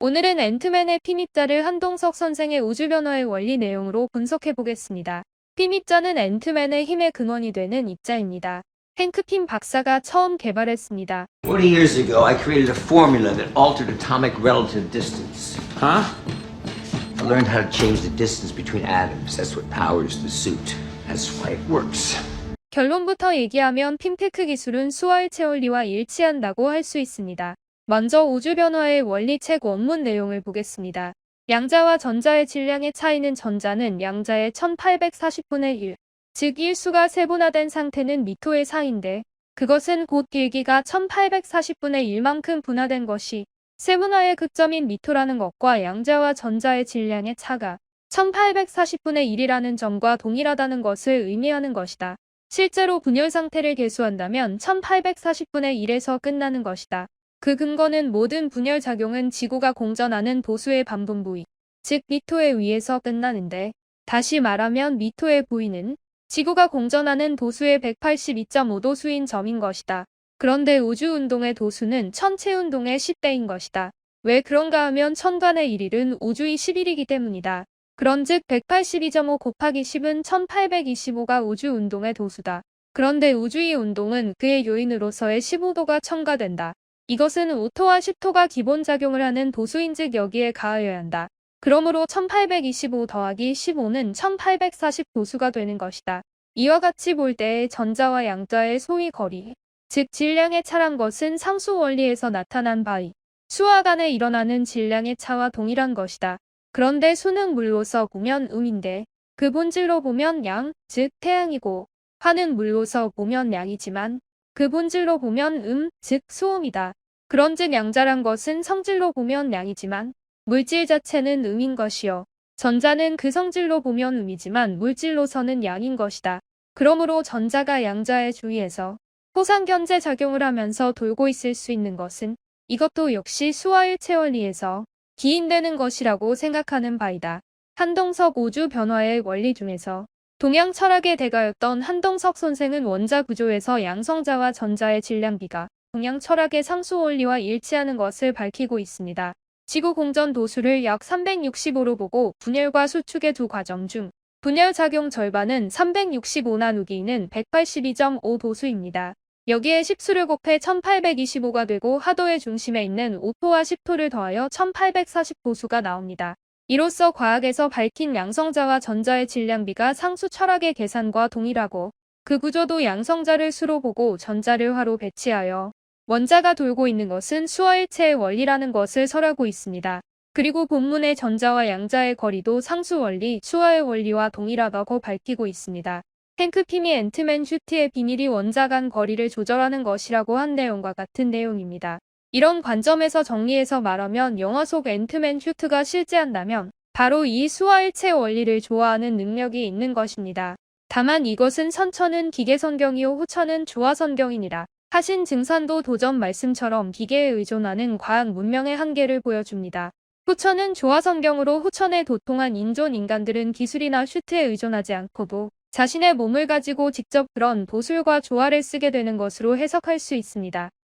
오늘은 앤트맨의 피입자를 한동석 선생의 우주변화의 원리 내용으로 분석해보겠습니다. 피입자는 앤트맨의 힘의 근원이 되는 입자입니다. 행크 핌 박사가 처음 개발했습니다. 20 years ago, I created a formula that altered atomic relative distance. Huh? I learned how to change the distance between atoms. That's what powers the suit. That's why it works. 결론부터 얘기하면 핌테크 기술은 수화일체 원리와 일치한다고 할 수 있습니다. 먼저 우주변화의 원리책 원문 내용을 보겠습니다. 양자와 전자의 질량의 차이는 전자는 양자의 1840분의 1, 즉 1수가 세분화된 상태는 미토의 상인데 그것은 곧 길기가 1840분의 1만큼 분화된 것이 세분화의 극점인 미토라는 것과 양자와 전자의 질량의 차가 1840분의 1이라는 점과 동일하다는 것을 의미하는 것이다. 실제로 분열 상태를 계수한다면 1840분의 1에서 끝나는 것이다. 그 근거는 모든 분열 작용은 지구가 공전하는 도수의 반분 부위, 즉 미토의 위에서 끝나는데 다시 말하면 미토의 부위는 지구가 공전하는 도수의 182.5도수인 점인 것이다. 그런데 우주운동의 도수는 천체운동의 10배인 것이다. 왜 그런가 하면 천간의 1일은 우주의 11이기 때문이다. 그런즉 182.5 곱하기 10은 1825가 우주운동의 도수다. 그런데 우주의 운동은 그의 요인으로서의 15도가 첨가된다. 이것은 5토와 10토가 기본작용을 하는 도수인즉 여기에 가하여야 한다. 그러므로 1825 더하기 15는 1840 도수가 되는 것이다. 이와 같이 볼 때의 전자와 양자의 소위 거리, 즉 질량의 차란 것은 상수 원리에서 나타난 바이, 수와 간에 일어나는 질량의 차와 동일한 것이다. 그런데 수는 물로서 보면 음인데 그 본질로 보면 양, 즉 태양이고 화는 물로서 보면 양이지만 그 본질로 보면 즉 수음이다. 그런즉 양자란 것은 성질로 보면 양이지만 물질 자체는 음인 것이요. 전자는 그 성질로 보면 음이지만 물질로서는 양인 것이다. 그러므로 전자가 양자의 주위에서 포상견제 작용을 하면서 돌고 있을 수 있는 것은 이것도 역시 수화일체 원리에서 기인되는 것이라고 생각하는 바이다. 한동석 우주 변화의 원리 중에서 동양 철학의 대가였던 한동석 선생은 원자 구조에서 양성자와 전자의 질량비가 동양 철학의 상수 원리와 일치하는 것을 밝히고 있습니다. 지구 공전 도수를 약 365로 보고 분열과 수축의 두 과정 중 분열 작용 절반은 365 나누기는 182.5 도수입니다. 여기에 10수를 곱해 1825가 되고 하도의 중심에 있는 5토와 10토를 더하여 1840 도수가 나옵니다. 이로써 과학에서 밝힌 양성자와 전자의 질량비가 상수 철학의 계산과 동일하고 그 구조도 양성자를 수로 보고 전자를 화로 배치하여 원자가 돌고 있는 것은 수화일체의 원리라는 것을 설하고 있습니다. 그리고 본문의 전자와 양자의 거리도 상수 원리, 수화의 원리와 동일하다고 밝히고 있습니다. 행크 핌이 앤트맨 슈트의 비밀이 원자 간 거리를 조절하는 것이라고 한 내용과 같은 내용입니다. 이런 관점에서 정리해서 말하면 영화 속 앤트맨 슈트가 실제한다면 바로 이 수화일체 원리를 조화하는 능력이 있는 것입니다. 다만 이것은 선처는 기계성경이요 후처는 조화성경이니라 하신 증산도 도전 말씀처럼 기계에 의존하는 과학 문명의 한계를 보여줍니다. 후처는 조화성경으로 후천에 도통한 인존 인간들은 기술이나 슈트에 의존하지 않고도 자신의 몸을 가지고 직접 그런 도술과 조화를 쓰게 되는 것으로 해석할 수 있습니다.